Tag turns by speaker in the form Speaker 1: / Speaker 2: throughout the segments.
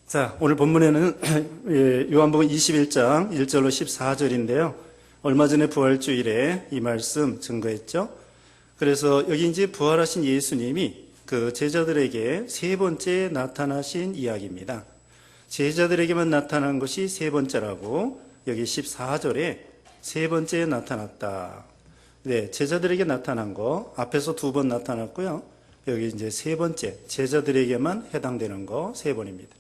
Speaker 1: 자, 오늘 본문에는 요한복음 21장 1절로 14절인데요. 얼마 전에 부활주일에 이 말씀 증거했죠. 그래서 여기 이제 부활하신 예수님이 그 제자들에게 세 번째 나타나신 이야기입니다. 제자들에게만 나타난 것이 세 번째라고 여기 14절에 세 번째 나타났다. 네, 제자들에게 나타난 거 앞에서 두 번 나타났고요. 여기 이제 세 번째 제자들에게만 해당되는 거 세 번입니다.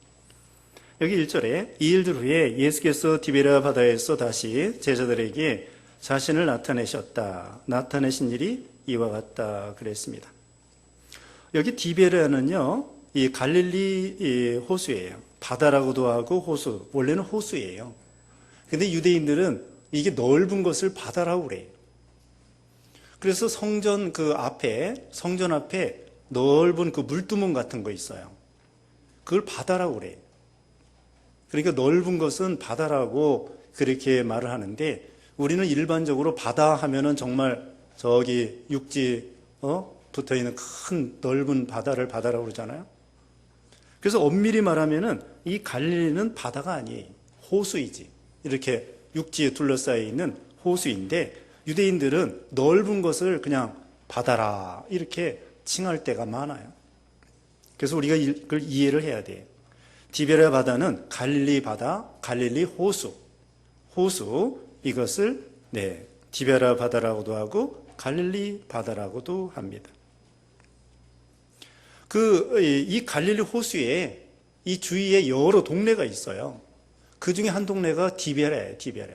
Speaker 1: 여기 1절에 이 일들 후에 예수께서 디베랴 바다에서 다시 제자들에게 자신을 나타내셨다. 나타내신 일이 이와 같다 그랬습니다. 여기 디베랴는요, 이 갈릴리 호수예요. 바다라고도 하고 호수, 원래는 호수예요. 근데 유대인들은 이게 넓은 것을 바다라고 그래요. 그래서 성전 앞에 넓은 그 물두멍 같은 거 있어요. 그걸 바다라고 그래요. 그러니까 넓은 것은 바다라고 그렇게 말을 하는데, 우리는 일반적으로 바다 하면은 정말 저기 육지 붙어 있는 큰 넓은 바다를 바다라고 그러잖아요. 그래서 엄밀히 말하면은 이 갈릴리는 바다가 아니에요. 호수이지. 이렇게 육지에 둘러싸여 있는 호수인데, 유대인들은 넓은 것을 그냥 바다라 이렇게 칭할 때가 많아요. 그래서 우리가 이걸 이해를 해야 돼요. 디베랴 바다는 갈릴리 바다, 갈릴리 호수, 이것을 디베랴 바다라고도 하고 갈릴리 바다라고도 합니다. 이 갈릴리 호수에 이 주위에 여러 동네가 있어요. 그 중에 한 동네가 디베랴예요, 디베랴.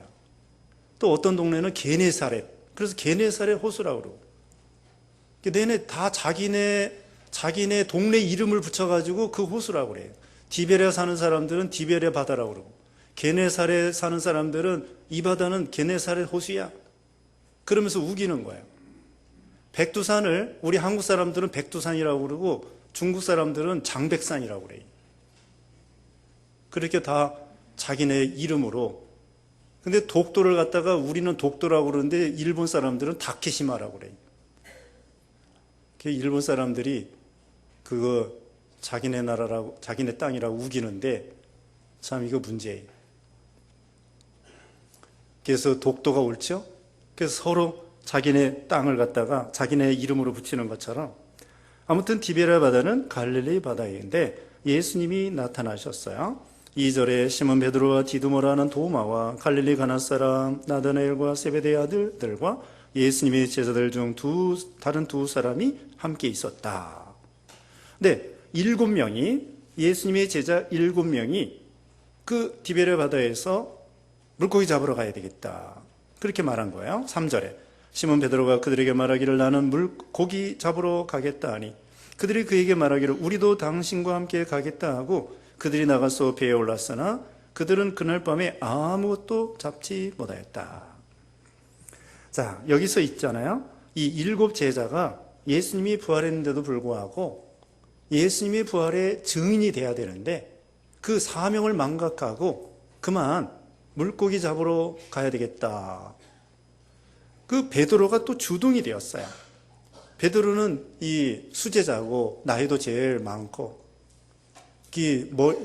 Speaker 1: 또 어떤 동네는 게네사렛, 그래서 게네사렛 호수라고 그러고. 내내 다 자기네 동네 이름을 붙여가지고 그 호수라고 그래요. 디베랴 사는 사람들은 디베랴 바다라고 그러고, 게네사렛 사는 사람들은 이 바다는 게네사렛 호수야. 그러면서 우기는 거예요. 백두산을 우리 한국 사람들은 백두산이라고 그러고 중국 사람들은 장백산이라고 그래요. 그렇게 다 자기네 이름으로. 근데 독도를 갖다가 우리는 독도라고 그러는데 일본 사람들은 다케시마라고 그래요. 일본 사람들이 그거 자기네 나라라고, 자기네 땅이라고 우기는데 참 이거 문제예요. 그래서 독도가 옳죠? 그래서 서로 자기네 땅을 갖다가 자기네 이름으로 붙이는 것처럼, 아무튼 디베랴 바다는 갈릴리 바다인데 예수님이 나타나셨어요. 2절에 시몬 베드로와 디두모라는 도마와 갈릴리 가나 사람 나다나엘과 세베대의 아들들과 예수님의 제자들 중 다른 두 사람이 함께 있었다. 네, 7명이, 예수님의 제자 7명이 그 디베랴 바다에서 물고기 잡으러 가야 되겠다. 그렇게 말한 거예요. 3절에 시몬 베드로가 그들에게 말하기를 나는 물고기 잡으러 가겠다 하니 그들이 그에게 말하기를 우리도 당신과 함께 가겠다 하고 그들이 나가서 배에 올랐으나 그들은 그날 밤에 아무것도 잡지 못하였다. 자, 여기서 있잖아요. 이 7 제자가 예수님이 부활했는데도 불구하고 예수님의 부활의 증인이 돼야 되는데 그 사명을 망각하고 그만 물고기 잡으러 가야 되겠다. 그 베드로가 또 주동이 되었어요. 베드로는 이 수제자고 나이도 제일 많고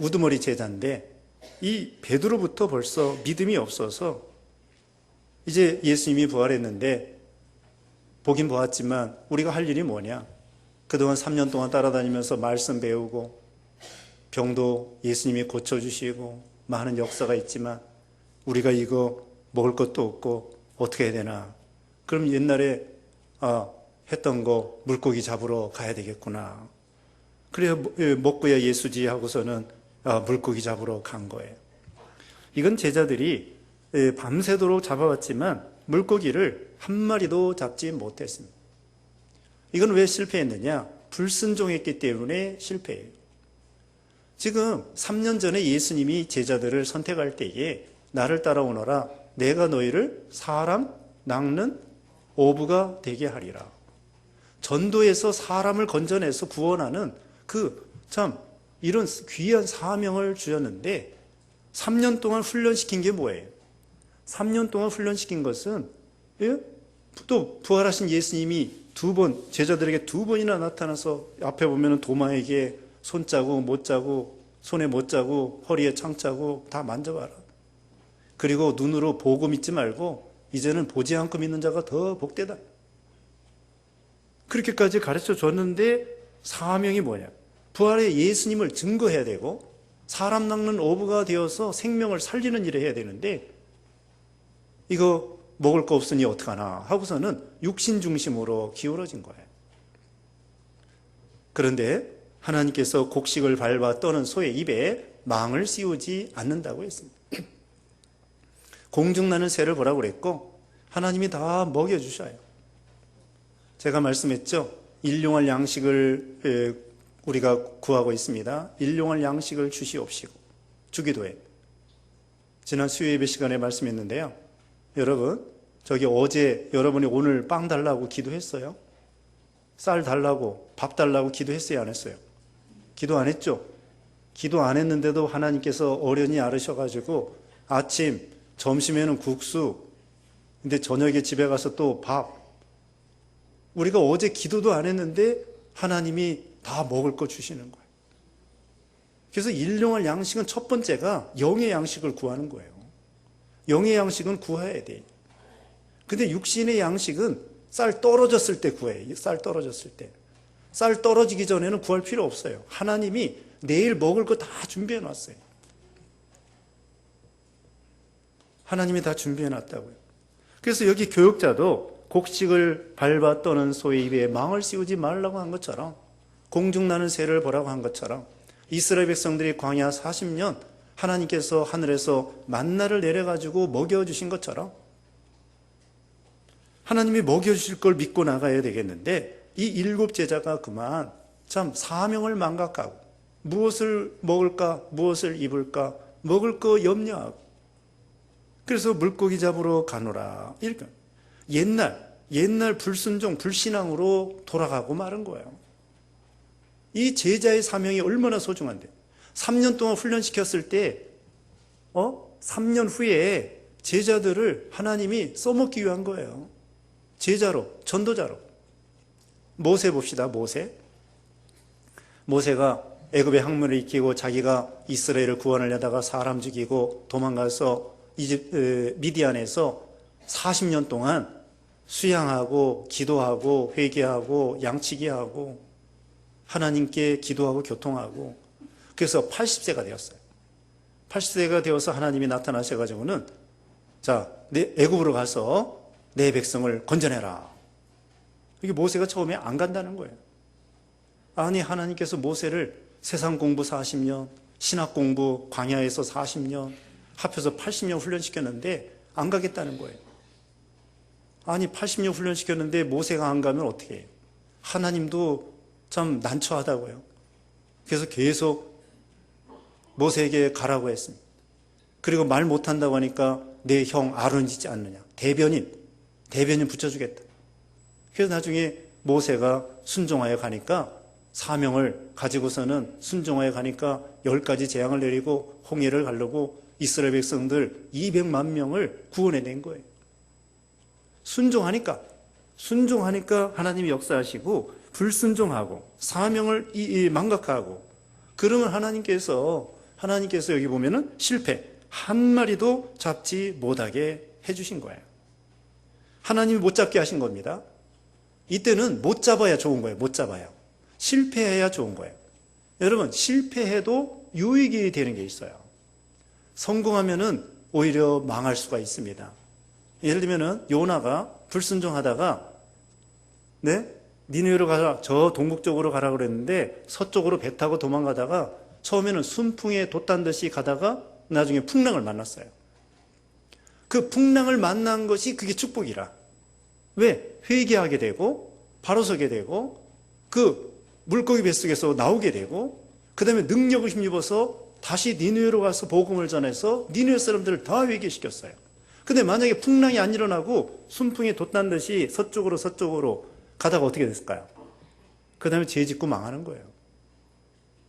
Speaker 1: 우두머리 제자인데 이 베드로부터 벌써 믿음이 없어서 이제 예수님이 부활했는데 보긴 보았지만 우리가 할 일이 뭐냐? 그동안 3년 동안 따라다니면서 말씀 배우고 병도 예수님이 고쳐주시고 많은 역사가 있지만 우리가 이거 먹을 것도 없고 어떻게 해야 되나? 그럼 옛날에 했던 거 물고기 잡으러 가야 되겠구나. 그래야 먹고야 예수지 하고서는 물고기 잡으러 간 거예요. 이건 제자들이 밤새도록 잡아왔지만 물고기를 한 마리도 잡지 못했습니다. 이건 왜 실패했느냐? 불순종했기 때문에 실패해요. 지금 3년 전에 예수님이 제자들을 선택할 때에 나를 따라오너라 내가 너희를 사람 낚는 어부가 되게 하리라. 전도에서 사람을 건져내서 구원하는 이런 귀한 사명을 주셨는데 3년 동안 훈련시킨 게 뭐예요? 3년 동안 훈련시킨 것은 또 부활하신 예수님이 제자들에게 2번이나 나타나서 앞에 보면 도마에게 손 짜고 못 짜고 손에 못 자고 허리에 창 차고 다 만져봐라. 그리고 눈으로 보고 믿지 말고 이제는 보지 않고 믿는 자가 더 복되다. 그렇게까지 가르쳐 줬는데 사명이 뭐냐? 부활의 예수님을 증거해야 되고 사람 낚는 어부가 되어서 생명을 살리는 일을 해야 되는데 이거 먹을 거 없으니 어떡하나 하고서는 육신 중심으로 기울어진 거예요. 그런데 하나님께서 곡식을 밟아 떠는 소의 입에 망을 씌우지 않는다고 했습니다. 공중나는 새를 보라고 그랬고 하나님이 다 먹여주셔요. 제가 말씀했죠. 일용할 양식을 우리가 구하고 있습니다. 일용할 양식을 주시옵시고 주기도 해. 지난 수요 예배 시간에 말씀했는데요. 여러분 저기 어제 여러분이 오늘 빵 달라고 기도했어요? 쌀 달라고 밥 달라고 기도했어요? 안 했어요? 기도 안 했죠? 기도 안 했는데도 하나님께서 어련히 알으셔가지고 아침 점심에는 국수 근데 저녁에 집에 가서 또 밥 우리가 어제 기도도 안 했는데 하나님이 다 먹을 거 주시는 거예요. 그래서 일용할 양식은 첫 번째가 영의 양식을 구하는 거예요. 영의 양식은 구해야 돼. 근데 육신의 양식은 쌀 떨어졌을 때 구해요. 쌀 떨어졌을 때. 쌀 떨어지기 전에는 구할 필요 없어요. 하나님이 내일 먹을 거 다 준비해 놨어요. 하나님이 다 준비해 놨다고요. 그래서 여기 교역자도 곡식을 밟아 떠는 소의 입에 망을 씌우지 말라고 한 것처럼 공중나는 새를 보라고 한 것처럼 이스라엘 백성들이 광야 40년 하나님께서 하늘에서 만나를 내려가지고 먹여주신 것처럼 하나님이 먹여주실 걸 믿고 나가야 되겠는데 이 일곱 제자가 그만 참 사명을 망각하고 무엇을 먹을까 무엇을 입을까 먹을 거 염려하고 그래서 물고기 잡으러 가노라 이렇게 옛날 불순종 불신앙으로 돌아가고 마른 거예요. 이 제자의 사명이 얼마나 소중한데 3년 동안 훈련시켰을 때 3년 후에 제자들을 하나님이 써먹기 위한 거예요. 제자로 전도자로. 모세 봅시다. 모세가 애굽의 학문을 익히고 자기가 이스라엘을 구원하려다가 사람 죽이고 도망가서 미디안에서 40년 동안 수양하고 기도하고 회개하고 양치기하고 하나님께 기도하고 교통하고 그래서 80세가 되었어요. 80세가 되어서 하나님이 나타나셔가지고는 자, 내 애굽으로 가서 내 백성을 건져내라. 이게 모세가 처음에 안 간다는 거예요. 아니 하나님께서 모세를 세상 공부 40년, 신학 공부 광야에서 40년, 합해서 80년 훈련시켰는데 안 가겠다는 거예요. 아니 80년 훈련시켰는데 모세가 안 가면 어떻게 해요? 하나님도 참 난처하다고요. 그래서 계속 모세에게 가라고 했습니다. 그리고 말 못한다고 하니까 내 형 아론이지 않느냐. 대변인 붙여주겠다. 그래서 나중에 모세가 순종하여 가니까 사명을 가지고서는 순종하여 가니까 10가지 재앙을 내리고 홍해를 가르고 이스라엘 백성들 200만 명을 구원해낸 거예요. 순종하니까 하나님이 역사하시고 불순종하고 사명을 망각하고 그러면 하나님께서 여기 보면은 실패 한 마리도 잡지 못하게 해주신 거예요. 하나님이 못 잡게 하신 겁니다. 이때는 못 잡아야 좋은 거예요. 못 잡아야. 실패해야 좋은 거예요. 여러분 실패해도 유익이 되는 게 있어요. 성공하면은 오히려 망할 수가 있습니다. 예를 들면은 요나가 불순종하다가 니느웨로 가라 저 동북 쪽으로 가라 그랬는데 서쪽으로 배 타고 도망가다가 처음에는 순풍에 돛단 듯이 가다가 나중에 풍랑을 만났어요. 그 풍랑을 만난 것이 그게 축복이라. 왜? 회개하게 되고 바로 서게 되고 그 물고기 뱃속에서 나오게 되고 그 다음에 능력을 힘입어서 다시 니느웨로 가서 복음을 전해서 니느웨 사람들을 다 회개시켰어요. 근데 만약에 풍랑이 안 일어나고 순풍에 돛단 듯이 서쪽으로 가다가 어떻게 됐을까요? 그 다음에 죄 짓고 망하는 거예요.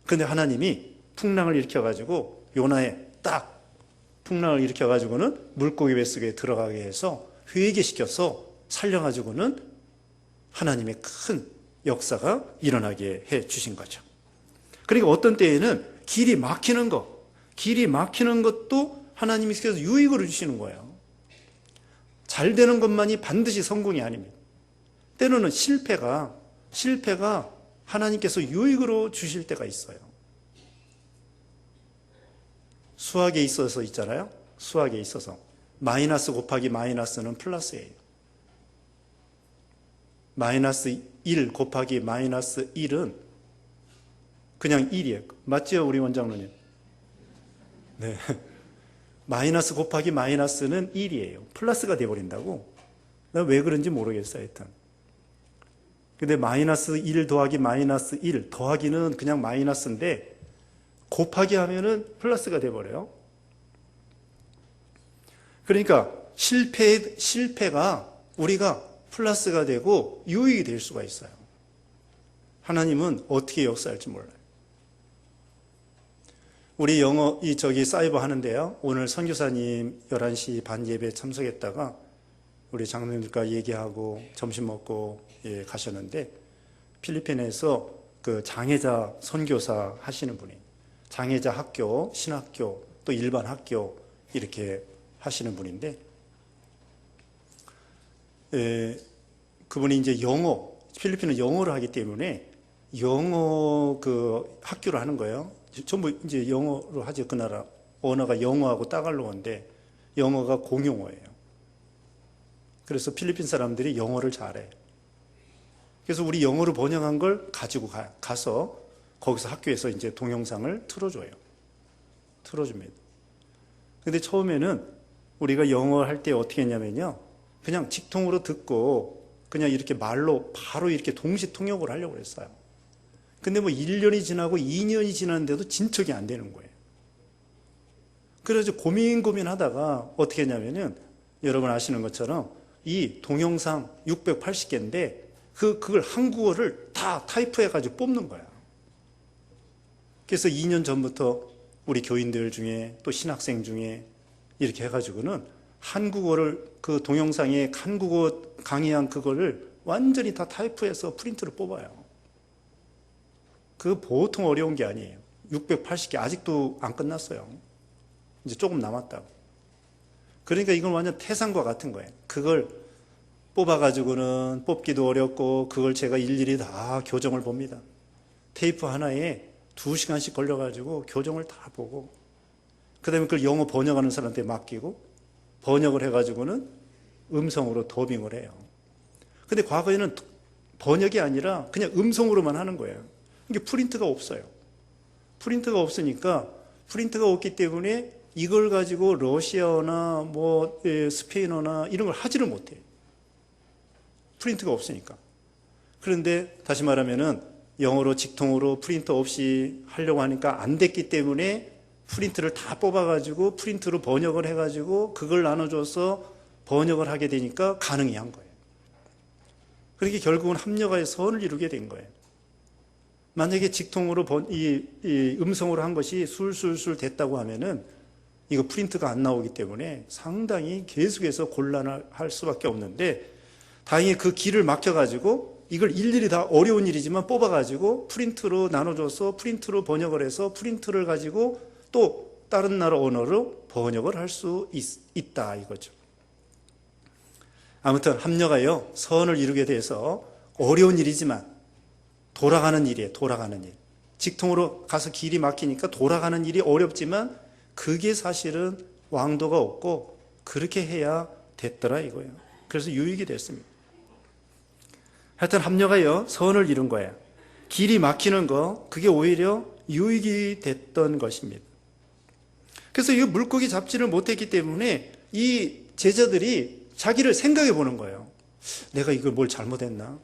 Speaker 1: 근데 하나님이 풍랑을 일으켜가지고 요나에 딱 풍랑을 일으켜가지고는 물고기 뱃속에 들어가게 해서 회개시켜서 살려가지고는 하나님의 큰 역사가 일어나게 해 주신 거죠. 그러니까 어떤 때에는 길이 막히는 것도 하나님께서 유익으로 주시는 거예요. 잘 되는 것만이 반드시 성공이 아닙니다. 때로는 실패가 하나님께서 유익으로 주실 때가 있어요. 수학에 있어서 있잖아요. 수학에 있어서 마이너스 곱하기 마이너스는 플러스예요. 마이너스 1 곱하기 마이너스 1은 그냥 1이에요. 맞죠, 우리 원장님? 네. 마이너스 곱하기 마이너스는 1이에요. 플러스가 돼버린다고. 왜 그런지 모르겠어요, 하여튼. 근데 마이너스 1 더하기 마이너스 1 더하기는 그냥 마이너스인데 곱하기 하면은 플러스가 돼버려요. 그러니까 실패가 우리가 플러스가 되고 유익이 될 수가 있어요. 하나님은 어떻게 역사할지 몰라요. 우리 사이버 하는데요. 오늘 선교사님 11시 반 예배 참석했다가 우리 장로님들과 얘기하고 점심 먹고 가셨는데 필리핀에서 그 장애자 선교사 하시는 분이 장애자 학교, 신학교, 또 일반 학교 이렇게 하시는 분인데 그분이 이제 필리핀은 영어를 하기 때문에 영어 그 학교를 하는 거예요. 전부 이제 영어로 하죠. 그 나라 언어가 영어하고 따갈로그인데 영어가 공용어예요. 그래서 필리핀 사람들이 영어를 잘해. 그래서 우리 영어로 번역한 걸 가지고 가서 거기서 학교에서 이제 동영상을 틀어줍니다. 근데 처음에는 우리가 영어 할 때 어떻게 했냐면요. 그냥 직통으로 듣고 그냥 이렇게 말로 바로 이렇게 동시 통역을 하려고 했어요. 근데 뭐 1년이 지나고 2년이 지났는데도 진척이 안 되는 거예요. 그래서 고민하다가 어떻게 했냐면은 여러분 아시는 것처럼 이 동영상 680개인데 그걸 한국어를 다 타이프해가지고 뽑는 거야. 그래서 2년 전부터 우리 교인들 중에 또 신학생 중에 이렇게 해가지고는 한국어를 그 동영상에 한국어 강의한 그거를 완전히 다 타이프해서 프린트를 뽑아요. 그 보통 어려운 게 아니에요. 680개 아직도 안 끝났어요. 이제 조금 남았다고. 그러니까 이건 완전 태산과 같은 거예요. 그걸 뽑아가지고는 뽑기도 어렵고 그걸 제가 일일이 다 교정을 봅니다. 테이프 하나에 2시간씩 걸려가지고 교정을 다 보고 그 다음에 그걸 영어 번역하는 사람한테 맡기고 번역을 해가지고는 음성으로 더빙을 해요. 근데 과거에는 번역이 아니라 그냥 음성으로만 하는 거예요. 이게 프린트가 없어요. 프린트가 없으니까 프린트가 없기 때문에 이걸 가지고 러시아어나 뭐 스페인어나 이런 걸 하지를 못해요. 프린트가 없으니까. 그런데 다시 말하면은 영어로 직통으로 프린터 없이 하려고 하니까 안 됐기 때문에 프린트를 다 뽑아가지고 프린트로 번역을 해가지고 그걸 나눠줘서 번역을 하게 되니까 가능히 한 거예요. 그렇게 결국은 합력의 선을 이루게 된 거예요. 만약에 직통으로 이 음성으로 한 것이 술술술 됐다고 하면은 이거 프린트가 안 나오기 때문에 상당히 계속해서 곤란할 수밖에 없는데 다행히 그 길을 막혀가지고 이걸 일일이 다 어려운 일이지만 뽑아가지고 프린트로 나눠줘서 프린트로 번역을 해서 프린트를 가지고 또 다른 나라 언어로 번역을 할 수 있다 이거죠. 아무튼 합력하여 선을 이루게 돼서 어려운 일이지만 돌아가는 일이에요. 돌아가는 일. 직통으로 가서 길이 막히니까 돌아가는 일이 어렵지만 그게 사실은 왕도가 없고 그렇게 해야 됐더라 이거예요. 그래서 유익이 됐습니다. 하여튼 합력하여 선을 이룬 거예요. 길이 막히는 거 그게 오히려 유익이 됐던 것입니다. 그래서 이 물고기 잡지를 못했기 때문에 이 제자들이 자기를 생각해 보는 거예요. 내가 이걸 뭘 잘못했나?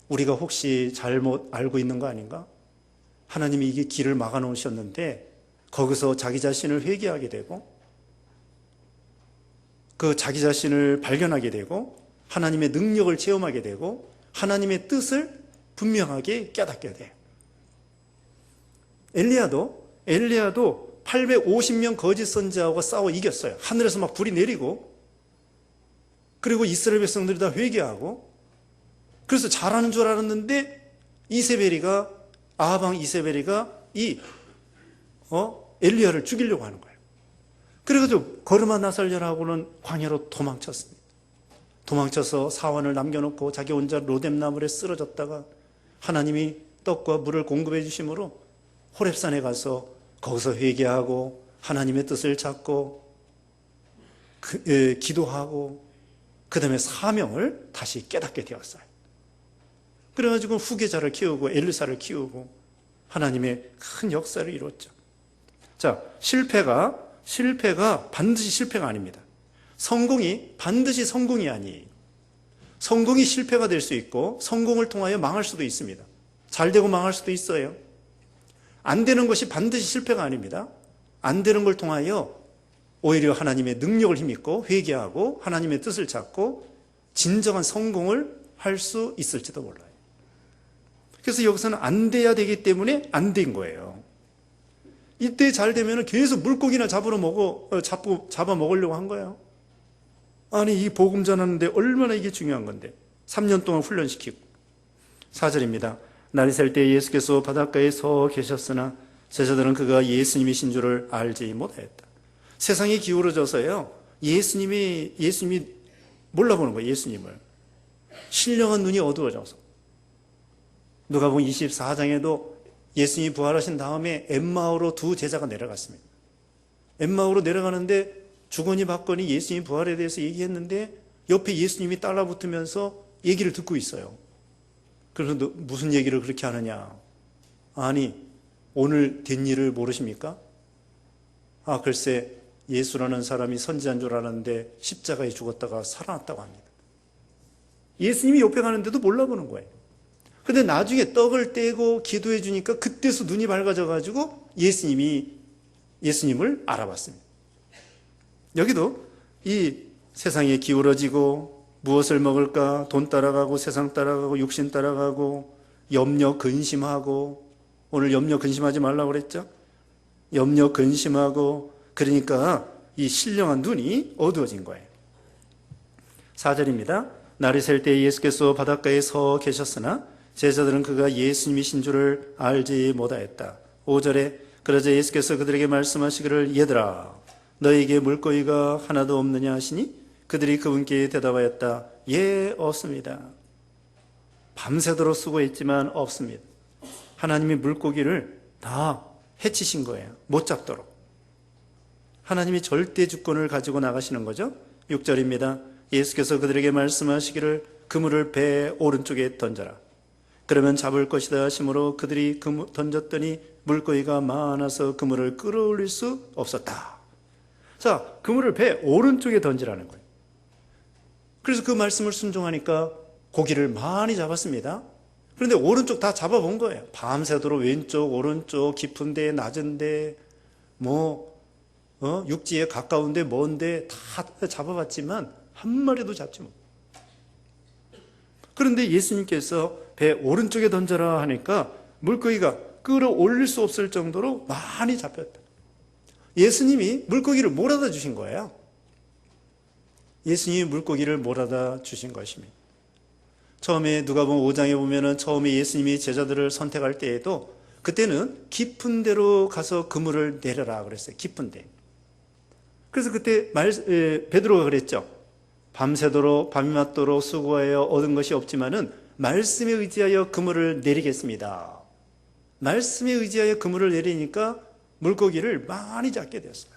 Speaker 1: 우리가 혹시 잘못 알고 있는 거 아닌가? 하나님이 이게 길을 막아 놓으셨는데 거기서 자기 자신을 회개하게 되고 그 자기 자신을 발견하게 되고 하나님의 능력을 체험하게 되고 하나님의 뜻을 분명하게 깨닫게 돼요. 엘리야도 850명 거짓 선지자하고 싸워 이겼어요. 하늘에서 막 불이 내리고 그리고 이스라엘 백성들이 다 회개하고 그래서 잘하는 줄 알았는데 아합 왕 이세벨이가 이 엘리야를 죽이려고 하는 거예요. 그래가지고 걸음아 나살려라고는 광야로 도망쳤습니다. 도망쳐서 사환을 남겨놓고 자기 혼자 로뎀나물에 쓰러졌다가 하나님이 떡과 물을 공급해 주심으로 호렙산에 가서 거기서 회개하고 하나님의 뜻을 찾고 기도하고 그 다음에 사명을 다시 깨닫게 되었어요. 그래가지고 후계자를 키우고 엘리사를 키우고 하나님의 큰 역사를 이뤘죠. 자, 실패가 반드시 실패가 아닙니다. 성공이 반드시 성공이 아니에요. 성공이 실패가 될 수 있고 성공을 통하여 망할 수도 있습니다. 잘 되고 망할 수도 있어요. 안 되는 것이 반드시 실패가 아닙니다. 안 되는 걸 통하여 오히려 하나님의 능력을 힘입고 회개하고 하나님의 뜻을 찾고 진정한 성공을 할 수 있을지도 몰라요. 그래서 여기서는 안 돼야 되기 때문에 안 된 거예요. 이때 잘 되면 계속 물고기나 잡아 먹으려고 한 거예요. 아니, 이 복음 전하는데 얼마나 이게 중요한 건데. 3년 동안 훈련시키고. 4절입니다. 날이 셀 때 예수께서 바닷가에 서 계셨으나 제자들은 그가 예수님이신 줄을 알지 못하였다. 세상이 기울어져서요. 예수님이 몰라보는 거예요. 예수님을. 신령한 눈이 어두워져서. 누가복음 24장에도 예수님이 부활하신 다음에 엠마오로 두 제자가 내려갔습니다. 엠마오로 내려가는데 주거니 받거니 예수님 부활에 대해서 얘기했는데 옆에 예수님이 따라붙으면서 얘기를 듣고 있어요. 그래서 너 무슨 얘기를 그렇게 하느냐? 아니, 오늘 된 일을 모르십니까? 아, 글쎄 예수라는 사람이 선지한 줄 알았는데 십자가에 죽었다가 살아났다고 합니다. 예수님이 옆에 가는데도 몰라보는 거예요. 근데 나중에 떡을 떼고 기도해 주니까 그때서 눈이 밝아져 가지고 예수님을 알아봤습니다. 여기도 이 세상에 기울어지고 무엇을 먹을까 돈 따라가고 세상 따라가고 육신 따라가고 염려 근심하고, 오늘 염려 근심하지 말라고 그랬죠? 염려 근심하고, 그러니까 이 신령한 눈이 어두워진 거예요. 4절입니다. 날이 셀 때 예수께서 바닷가에 서 계셨으나 제자들은 그가 예수님이신 줄을 알지 못하였다. 5절에 그러자 예수께서 그들에게 말씀하시기를 얘들아 너에게 물고기가 하나도 없느냐 하시니 그들이 그분께 대답하였다. 예, 없습니다. 밤새도록 수고했지만 없습니다. 하나님이 물고기를 다 해치신 거예요. 못 잡도록. 하나님이 절대 주권을 가지고 나가시는 거죠. 6절입니다. 예수께서 그들에게 말씀하시기를 그물을 배 오른쪽에 던져라. 그러면 잡을 것이다 하심으로 그들이 던졌더니 물고기가 많아서 그물을 끌어올릴 수 없었다. 자, 그물을 배 오른쪽에 던지라는 거예요. 그래서 그 말씀을 순종하니까 고기를 많이 잡았습니다. 그런데 오른쪽 다 잡아본 거예요. 밤새도록 왼쪽, 오른쪽, 깊은데, 낮은데, 육지에 가까운데, 먼데 다 잡아봤지만 한 마리도 잡지 못. 그런데 예수님께서 배 오른쪽에 던져라 하니까 물고기가 끌어올릴 수 없을 정도로 많이 잡혔다. 예수님이 물고기를 몰아다 주신 거예요. 예수님이 물고기를 몰아다 주신 것입니다. 처음에 누가복음 5장에 보면은 처음에 예수님이 제자들을 선택할 때에도 그때는 깊은 데로 가서 그물을 내려라 그랬어요. 깊은 데. 그래서 그때 베드로가 그랬죠. 밤새도록 밤이 맞도록 수고하여 얻은 것이 없지만은 말씀에 의지하여 그물을 내리겠습니다. 말씀에 의지하여 그물을 내리니까 물고기를 많이 잡게 되었어요.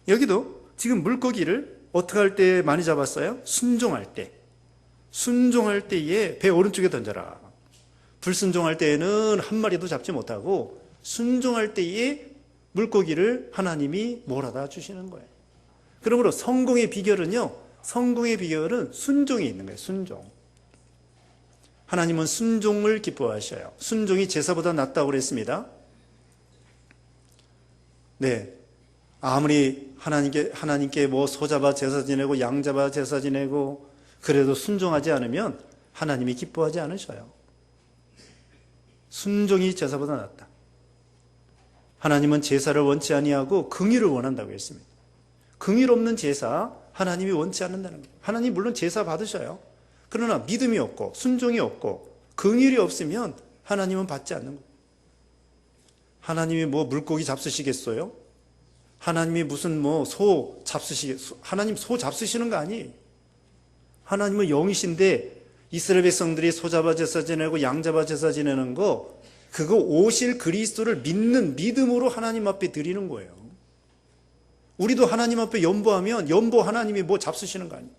Speaker 1: 여기도 지금 물고기를 어떻게 할 때 많이 잡았어요? 순종할 때. 순종할 때에 배 오른쪽에 던져라. 불순종할 때에는 한 마리도 잡지 못하고 순종할 때에 물고기를 하나님이 몰아다 주시는 거예요. 그러므로 성공의 비결은요, 성공의 비결은 순종이 있는 거예요. 순종. 하나님은 순종을 기뻐하셔요. 순종이 제사보다 낫다고 그랬습니다. 네. 아무리 하나님께 소 잡아 제사 지내고 양 잡아 제사 지내고 그래도 순종하지 않으면 하나님이 기뻐하지 않으셔요. 순종이 제사보다 낫다. 하나님은 제사를 원치 아니하고 긍휼을 원한다고 했습니다. 긍휼 없는 제사 하나님이 원치 않는다는 거예요. 하나님 물론 제사 받으셔요. 그러나 믿음이 없고 순종이 없고 긍휼이 없으면 하나님은 받지 않는 거예요. 하나님이 뭐 물고기 잡수시겠어요? 하나님이 무슨 뭐 소 잡수시겠어요? 하나님 소 잡수시는 거 아니에요. 하나님은 영이신데 이스라엘 백성들이 소 잡아 제사 지내고 양 잡아 제사 지내는 거, 그거 오실 그리스도를 믿는 믿음으로 하나님 앞에 드리는 거예요. 우리도 하나님 앞에 연보하면 하나님이 뭐 잡수시는 거 아니에요.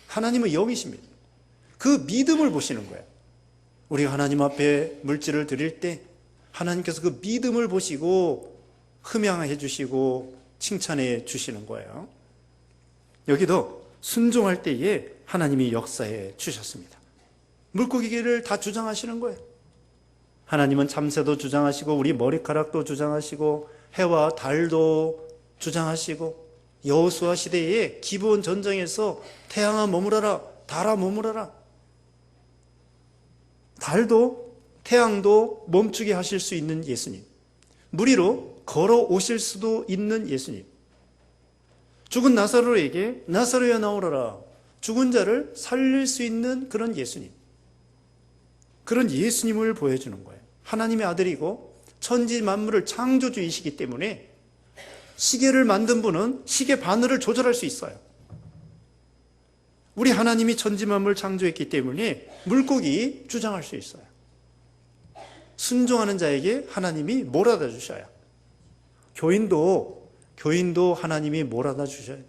Speaker 1: 하나님은 영이십니다. 그 믿음을 보시는 거예요. 우리가 하나님 앞에 물질을 드릴 때 하나님께서 그 믿음을 보시고 흠양해 주시고 칭찬해 주시는 거예요. 여기도 순종할 때에 하나님이 역사해 주셨습니다. 물고기를 다 주장하시는 거예요. 하나님은 참새도 주장하시고 우리 머리카락도 주장하시고 해와 달도 주장하시고, 여호수아 시대에 기브온 전쟁에서 태양아 머무러라, 달아 머무러라, 달도 태양도 멈추게 하실 수 있는 예수님, 무리로 걸어오실 수도 있는 예수님, 죽은 나사로에게 나사로야 나오너라, 죽은 자를 살릴 수 있는 그런 예수님, 그런 예수님을 보여주는 거예요. 하나님의 아들이고 천지 만물을 창조주이시기 때문에 시계를 만든 분은 시계 바늘을 조절할 수 있어요. 우리 하나님이 천지 만물을 창조했기 때문에 물고기 주장할 수 있어요. 순종하는 자에게 하나님이 몰아다 주셔요. 교인도 하나님이 몰아다 주셔야 돼요.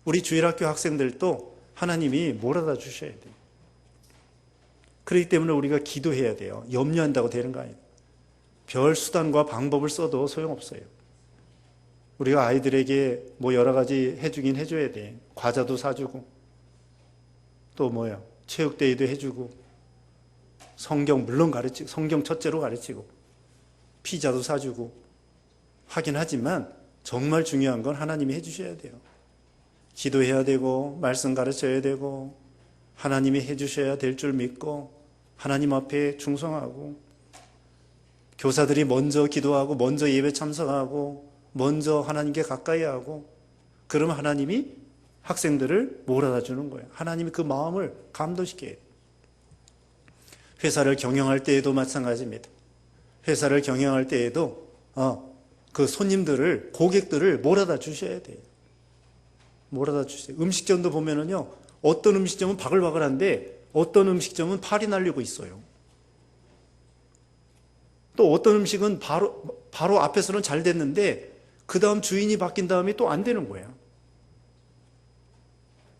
Speaker 1: 우리 주일학교 학생들도 하나님이 몰아다 주셔야 돼요. 그렇기 때문에 우리가 기도해야 돼요. 염려한다고 되는 거 아니에요. 별 수단과 방법을 써도 소용없어요. 우리가 아이들에게 뭐 여러 가지 해주긴 해줘야 돼. 과자도 사주고, 또 체육대회도 해주고, 성경 물론 가르치고, 성경 첫째로 가르치고, 피자도 사주고 하긴 하지만 정말 중요한 건 하나님이 해주셔야 돼요. 기도해야 되고, 말씀 가르쳐야 되고, 하나님이 해주셔야 될 줄 믿고, 하나님 앞에 충성하고, 교사들이 먼저 기도하고, 먼저 예배 참석하고, 먼저 하나님께 가까이 하고, 그러면 하나님이 학생들을 몰아다 주는 거예요. 하나님이 그 마음을 감도시켜야 돼요. 회사를 경영할 때에도 마찬가지입니다. 회사를 경영할 때에도 그 손님들을, 고객들을 몰아다 주셔야 돼요. 몰아다 주세요. 음식점도 보면은요, 어떤 음식점은 바글바글한데 어떤 음식점은 팔이 날리고 있어요. 또 어떤 음식은 바로 앞에서는 잘 됐는데 그 다음 주인이 바뀐 다음에 또 안 되는 거예요.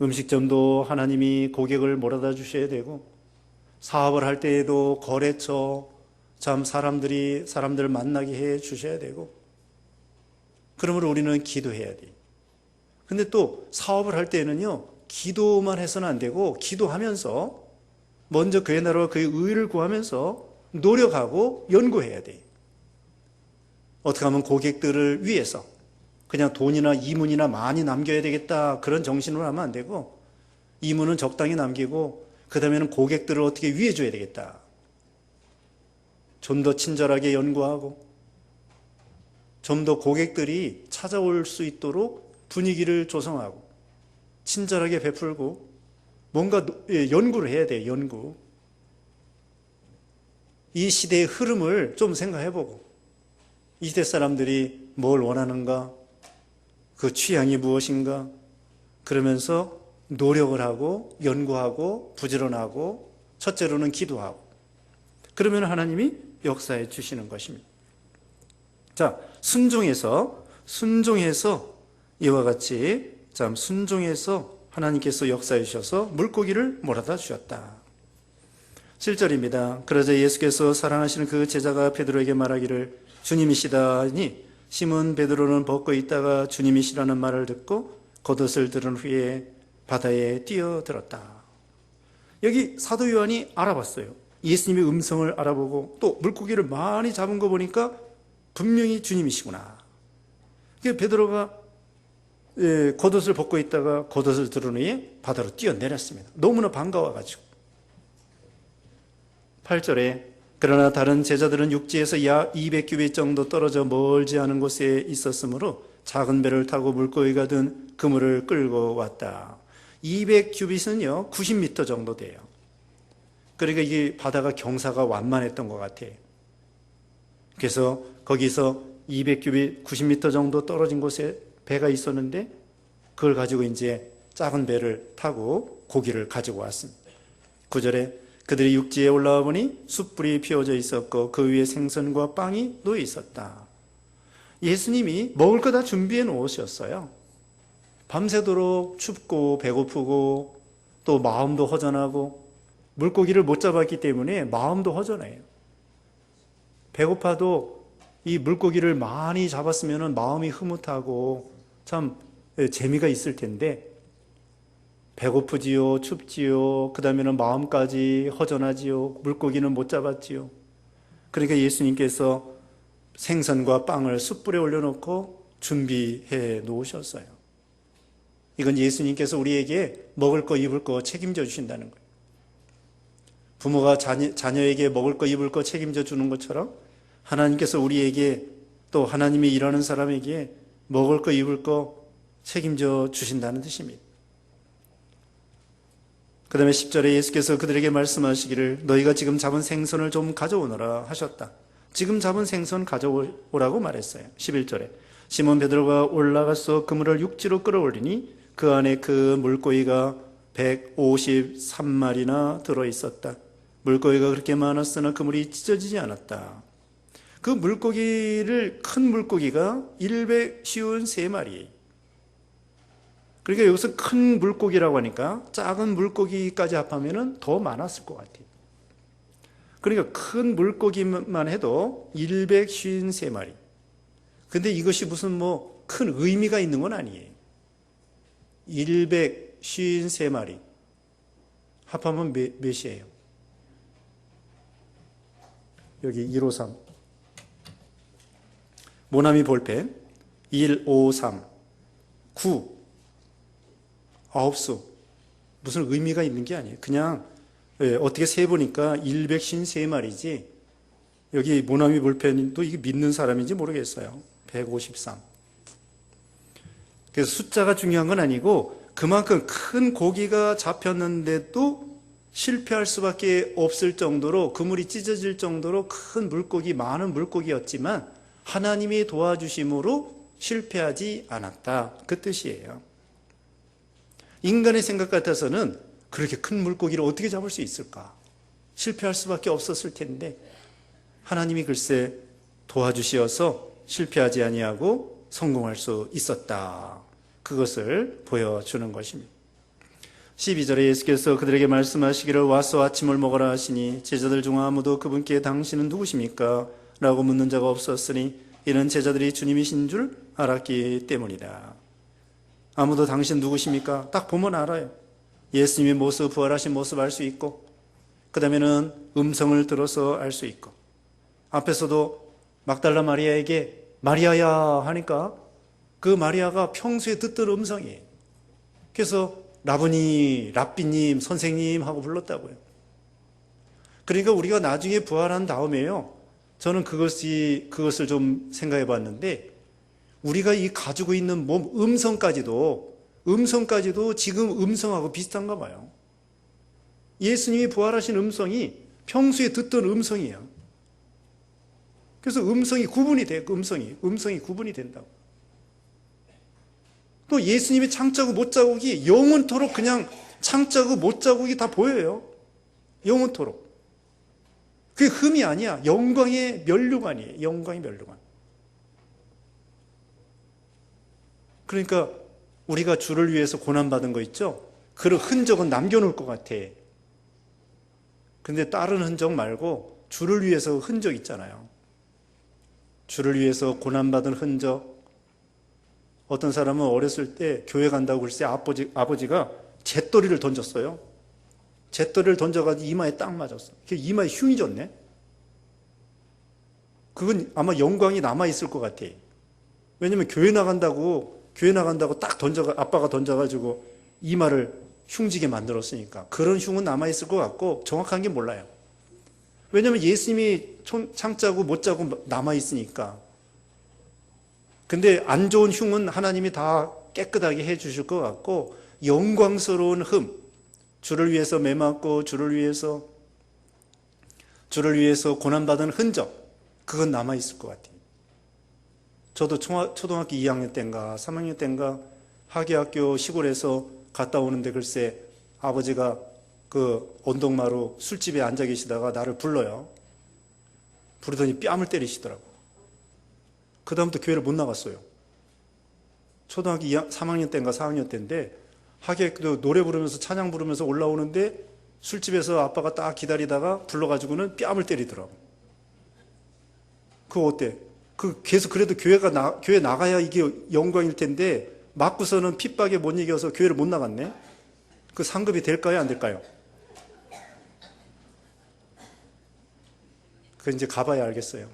Speaker 1: 음식점도 하나님이 고객을 몰아다 주셔야 되고, 사업을 할 때에도 거래처 사람들 만나게 해 주셔야 되고, 그러므로 우리는 기도해야 돼요. 근데 또 사업을 할 때는요, 기도만 해서는 안 되고, 기도하면서 먼저 그의 나라와 그의 의를 구하면서 노력하고 연구해야 돼요. 어떻게 하면 고객들을 위해서 그냥 돈이나 이문이나 많이 남겨야 되겠다, 그런 정신으로 하면 안 되고, 이문은 적당히 남기고 그 다음에는 고객들을 어떻게 위해줘야 되겠다, 좀 더 친절하게 연구하고 좀 더 고객들이 찾아올 수 있도록 분위기를 조성하고 친절하게 베풀고 뭔가 연구를 해야 돼요. 연구. 이 시대의 흐름을 좀 생각해보고, 이 시대 사람들이 뭘 원하는가, 그 취향이 무엇인가, 그러면서 노력을 하고 연구하고 부지런하고, 첫째로는 기도하고, 그러면 하나님이 역사해 주시는 것입니다. 자, 순종해서 이와 같이 순종해서 하나님께서 역사해 주셔서 물고기를 몰아다 주셨다. 7절입니다. 그러자 예수께서 사랑하시는 그 제자가 베드로에게 말하기를 주님이시다 하니, 시몬 베드로는 벗고 있다가 주님이시라는 말을 듣고 겉옷을 들은 후에 바다에 뛰어들었다. 여기 사도 요한이 알아봤어요. 예수님의 음성을 알아보고 또 물고기를 많이 잡은 거 보니까 분명히 주님이시구나. 베드로가 겉옷을 벗고 있다가 겉옷을 들은 후에 바다로 뛰어내렸습니다. 너무나 반가워가지고. 8절에 그러나 다른 제자들은 육지에서 약 200규빗 정도 떨어져 멀지 않은 곳에 있었으므로 작은 배를 타고 물고기가 든 그물을 끌고 왔다. 200규빗은요 90m 정도 돼요. 그러니까 이게 바다가 경사가 완만했던 것 같아요. 그래서 거기서 200규빗 90m 정도 떨어진 곳에 배가 있었는데 그걸 가지고 이제 작은 배를 타고 고기를 가지고 왔습니다. 9절에 그들이 육지에 올라와 보니 숯불이 피워져 있었고 그 위에 생선과 빵이 놓여 있었다. 예수님이 먹을 거 다 준비해 놓으셨어요. 밤새도록 춥고 배고프고 또 마음도 허전하고 물고기를 못 잡았기 때문에 마음도 허전해요. 배고파도 이 물고기를 많이 잡았으면 마음이 흐뭇하고 참 재미가 있을 텐데 배고프지요, 춥지요, 그 다음에는 마음까지 허전하지요, 물고기는 못 잡았지요. 그러니까 예수님께서 생선과 빵을 숯불에 올려놓고 준비해 놓으셨어요. 이건 예수님께서 우리에게 먹을 거 입을 거 책임져 주신다는 거예요. 부모가 자녀에게 먹을 거 입을 거 책임져 주는 것처럼 하나님께서 우리에게 또 하나님이 일하는 사람에게 먹을 거 입을 거 책임져 주신다는 뜻입니다. 그 다음에 10절에 예수께서 그들에게 말씀하시기를 너희가 지금 잡은 생선을 좀 가져오너라 하셨다. 지금 잡은 생선 가져오라고 말했어요. 11절에 시몬 베드로가 올라가서 그물을 육지로 끌어올리니 그 안에 그 물고기가 153마리나 들어있었다. 물고기가 그렇게 많았으나 그물이 찢어지지 않았다. 그 물고기를 큰 물고기가 153마리. 그러니까 여기서 큰 물고기라고 하니까 작은 물고기까지 합하면 더 많았을 것 같아요. 그러니까 큰 물고기만 해도 153마리. 근데 이것이 무슨 큰 의미가 있는 건 아니에요. 153마리. 합하면 몇이에요? 여기 153. 모나미 볼펜 153 9 9수. 무슨 의미가 있는 게 아니에요. 그냥 어떻게 세보니까 153마리지 여기 모나미 볼펜도 이게 믿는 사람인지 모르겠어요. 153. 그래서 숫자가 중요한 건 아니고 그만큼 큰 고기가 잡혔는데도 실패할 수밖에 없을 정도로 그물이 찢어질 정도로 큰 물고기, 많은 물고기였지만 하나님이 도와주심으로 실패하지 않았다. 그 뜻이에요. 인간의 생각 같아서는 그렇게 큰 물고기를 어떻게 잡을 수 있을까? 실패할 수밖에 없었을 텐데 하나님이 글쎄 도와주시어서 실패하지 아니하고 성공할 수 있었다. 그것을 보여주는 것입니다. 12절에 예수께서 그들에게 말씀하시기를 와서 아침을 먹으라 하시니 제자들 중 아무도 그분께 당신은 누구십니까? 라고 묻는 자가 없었으니 이는 제자들이 주님이신 줄 알았기 때문이다. 아무도 당신 누구십니까? 딱 보면 알아요. 예수님의 모습, 부활하신 모습 알 수 있고 그 다음에는 음성을 들어서 알 수 있고 앞에서도 막달라 마리아에게 마리아야 하니까 그 마리아가 평소에 듣던 음성이에요. 그래서 라브니, 랍비님, 선생님 하고 불렀다고요. 그러니까 우리가 나중에 부활한 다음에요. 저는 그것을 좀 생각해 봤는데 우리가 이 가지고 있는 몸 음성까지도 지금 음성하고 비슷한가 봐요. 예수님이 부활하신 음성이 평소에 듣던 음성이에요. 그래서 음성이 구분이 돼. 음성이 구분이 된다고. 또 예수님의 창자국 못자국이 영원토록 그냥 창자국 못자국이 다 보여요. 영원토록. 그게 흠이 아니야. 영광의 면류관이에요. 영광의 면류관. 그러니까 우리가 주를 위해서 고난받은 거 있죠? 그런 흔적은 남겨놓을 것 같아. 근데 다른 흔적 말고 주를 위해서 흔적 있잖아요. 주를 위해서 고난받은 흔적. 어떤 사람은 어렸을 때 교회 간다고 글쎄 아버지가 잿더리를 던졌어요. 잿더리를 던져가지고 이마에 딱 맞았어. 이마에 흉이 졌네. 그건 아마 영광이 남아있을 것 같아. 왜냐면 교회 나간다고 딱 아빠가 던져가지고 이마를 흉지게 만들었으니까. 그런 흉은 남아있을 것 같고 정확한 게 몰라요. 왜냐면 예수님이 창자고 못자고 남아있으니까. 근데 안 좋은 흉은 하나님이 다 깨끗하게 해 주실 것 같고 영광스러운 흠, 주를 위해서 매맞고 주를 위해서 고난받은 흔적, 그건 남아있을 것 같아요. 저도 초등학교 2학년 때인가 3학년 때인가 하계학교 시골에서 갔다 오는데 글쎄 아버지가 그 언덕마루 술집에 앉아 계시다가 나를 불러요. 부르더니 뺨을 때리시더라고. 그 다음부터 교회를 못 나갔어요. 초등학교 3학년 때인가 4학년 때인데 하계학교 노래 부르면서 찬양 부르면서 올라오는데 술집에서 아빠가 딱 기다리다가 불러가지고는 뺨을 때리더라고. 그거 어때? 계속 그래도 교회 나가야 이게 영광일 텐데 맞고서는 핍박에 못 이겨서 교회를 못 나갔네. 그 상급이 될까요? 안 될까요? 그 이제 가봐야 알겠어요.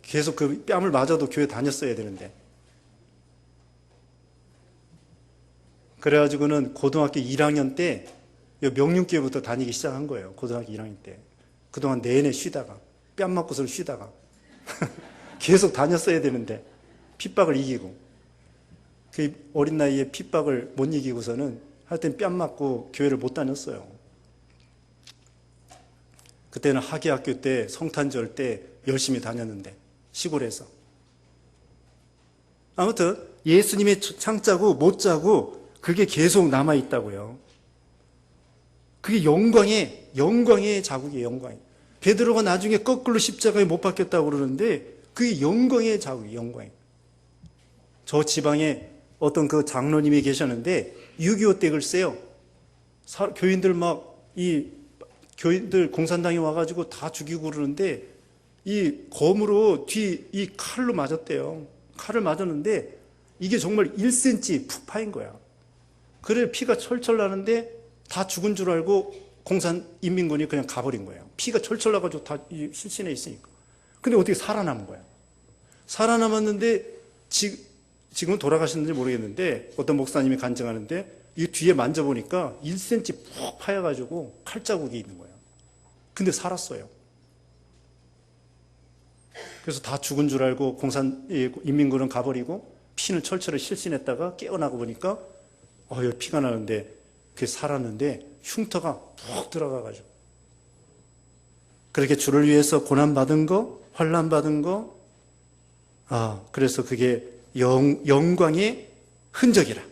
Speaker 1: 계속 그 뺨을 맞아도 교회 다녔어야 되는데. 그래가지고는 고등학교 1학년 때 명륜교회부터 다니기 시작한 거예요. 고등학교 1학년 때. 그동안 내내 쉬다가 뺨 맞고서 쉬다가 계속 다녔어야 되는데 핍박을 이기고 그 어린 나이에 핍박을 못 이기고서는 하여튼 뺨 맞고 교회를 못 다녔어요. 그때는 하계학교 때 성탄절 때 열심히 다녔는데 시골에서. 아무튼 예수님의 창자고 못자고 그게 계속 남아있다고요. 그게 영광의 자국이에요. 영광이. 베드로가 나중에 거꾸로 십자가에 못 박혔다고 그러는데 그게 영광의 자국이에요. 영광이. 저 지방에 어떤 그 장로님이 계셨는데 6.25 때 글쎄요. 교인들 교인들 공산당이 와가지고 다 죽이고 그러는데 이 검으로 이 칼로 맞았대요. 칼을 맞았는데 이게 정말 1cm 푹 파인 거야. 그래 피가 철철 나는데 다 죽은 줄 알고 인민군이 그냥 가버린 거예요. 피가 철철 나가지고 다 실신해 있으니까. 근데 어떻게 살아남은 거야. 살아남았는데 지금은 돌아가셨는지 모르겠는데 어떤 목사님이 간증하는데 이 뒤에 만져보니까 1cm 푹 파여가지고 칼자국이 있는 거예요. 근데 살았어요. 그래서 다 죽은 줄 알고 인민군은 가버리고 피는 철철을 실신했다가 깨어나고 보니까 여기 피가 나는데 그게 살았는데 흉터가 푹 들어가가지고 그렇게 주를 위해서 고난받은 거, 환난받은 거, 그래서 그게 영광의 흔적이라.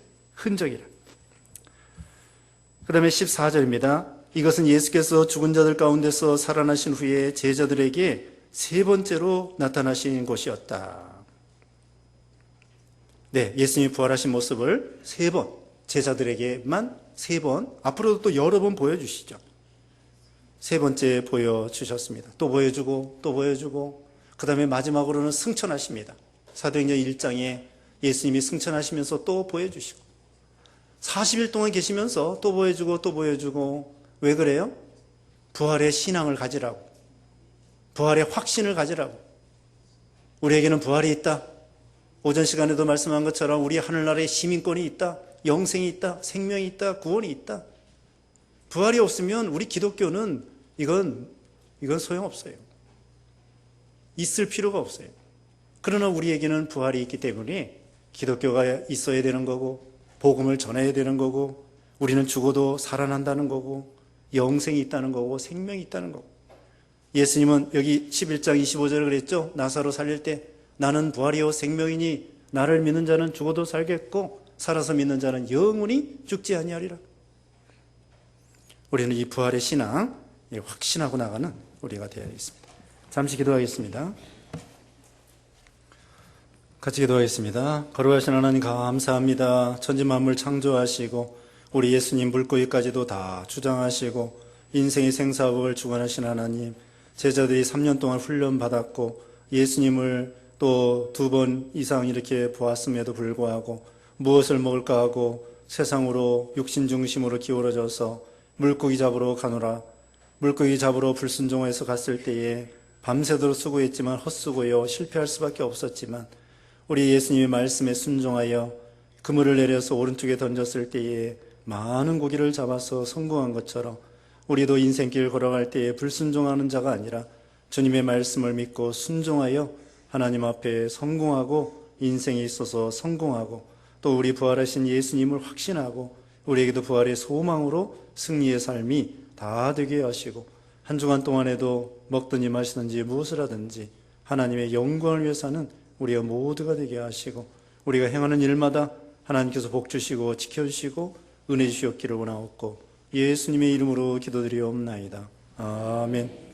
Speaker 1: 그 다음에 14절입니다. 이것은 예수께서 죽은 자들 가운데서 살아나신 후에 제자들에게 세 번째로 나타나신 것이었다. 네, 예수님이 부활하신 모습을 세 번, 제자들에게만 세 번, 앞으로도 또 여러 번 보여주시죠. 세 번째 보여주셨습니다. 또 보여주고, 그 다음에 마지막으로는 승천하십니다. 사도행전 1장에 예수님이 승천하시면서 또 보여주시고, 40일 동안 계시면서 또 보여주고, 왜 그래요? 부활의 신앙을 가지라고. 부활의 확신을 가지라고. 우리에게는 부활이 있다. 오전 시간에도 말씀한 것처럼 우리 하늘나라에 시민권이 있다. 영생이 있다. 생명이 있다. 구원이 있다. 부활이 없으면 우리 기독교는 이건 소용없어요. 있을 필요가 없어요. 그러나 우리에게는 부활이 있기 때문에 기독교가 있어야 되는 거고 복음을 전해야 되는 거고 우리는 죽어도 살아난다는 거고 영생이 있다는 거고 생명이 있다는 거고 예수님은 여기 11장 25절을 그랬죠. 나사로 살릴 때 나는 부활이요 생명이니 나를 믿는 자는 죽어도 살겠고 살아서 믿는 자는 영원히 죽지 아니하리라. 우리는 이 부활의 신앙 확신하고 나가는 우리가 되어야 되겠습니다. 잠시 기도하겠습니다. 같이 기도하겠습니다. 거룩하신 하나님 감사합니다. 천지 만물 창조하시고 우리 예수님 물고기까지도 다 주장하시고 인생의 생사법을 주관하신 하나님, 제자들이 3년 동안 훈련받았고 예수님을 또 2번 이상 이렇게 보았음에도 불구하고 무엇을 먹을까 하고 세상으로 육신 중심으로 기울어져서 물고기 잡으러 가노라. 물고기 잡으러 불순종해서 갔을 때에 밤새도록 수고했지만 헛수고요 실패할 수밖에 없었지만 우리 예수님의 말씀에 순종하여 그물을 내려서 오른쪽에 던졌을 때에 많은 고기를 잡아서 성공한 것처럼 우리도 인생길 걸어갈 때에 불순종하는 자가 아니라 주님의 말씀을 믿고 순종하여 하나님 앞에 성공하고 인생에 있어서 성공하고 또 우리 부활하신 예수님을 확신하고 우리에게도 부활의 소망으로 승리의 삶이 다 되게 하시고 한 주간 동안에도 먹든지 마시든지 무엇을 하든지 하나님의 영광을 위해서 하는 우리가 모두가 되게 하시고 우리가 행하는 일마다 하나님께서 복 주시고 지켜주시고 은혜 주시옵기를 원하옵고 예수님의 이름으로 기도드리옵나이다. 아멘.